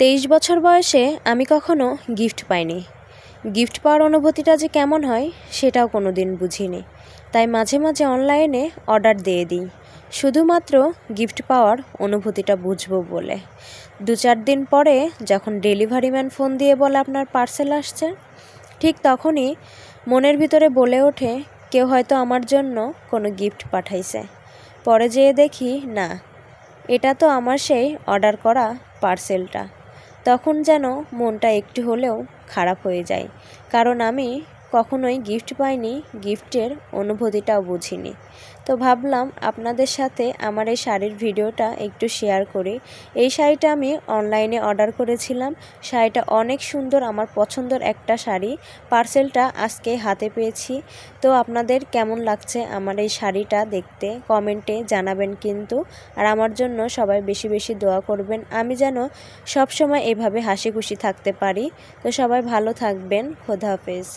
23 বছর বয়সে আমি কখনো গিফট পাইনি। গিফট পাওয়ার অনুভূতিটা যে কেমন হয় সেটাও কোনো দিন বুঝিনি। তাই মাঝে মাঝে অনলাইনে অর্ডার দিয়ে দিই, শুধুমাত্র গিফট পাওয়ার অনুভূতিটা বুঝবো বলে। 2-4 দিন পরে যখন ডেলিভারি ম্যান ফোন দিয়ে বলে আপনার পার্সেল আসছে, ঠিক তখনই মনের ভিতরে বলে ওঠে কেউ হয়তো আমার জন্য কোনো গিফট পাঠাইছে। পরে যেয়ে দেখি না, এটা তো আমার সেই অর্ডার করা পার্সেলটা। তখন যেন মনটা একটু হলেও খারাপ হয়ে যায়, কারণ আমি কখনোই গিফট পাইনি, গিফটের অনুভূতিটাও বুঝিনি। তো ভাবলাম আপনাদের সাথে আমার এই শাড়ির ভিডিওটা একটু শেয়ার করি। এই শাড়িটা আমি অনলাইনে অর্ডার করেছিলাম। শাড়িটা অনেক সুন্দর, আমার পছন্দের একটা শাড়ি। পার্সেলটা আজকে হাতে পেয়েছি। তো আপনাদের কেমন লাগছে আমার এই শাড়িটা দেখতে কমেন্টে জানাবেন কিন্তু। আর আমার জন্য সবাই বেশি বেশি দোয়া করবেন, আমি যেন সবসময় এভাবে হাসি খুশি থাকতে পারি। তো সবাই ভালো থাকবেন। খোদা হাফেজ।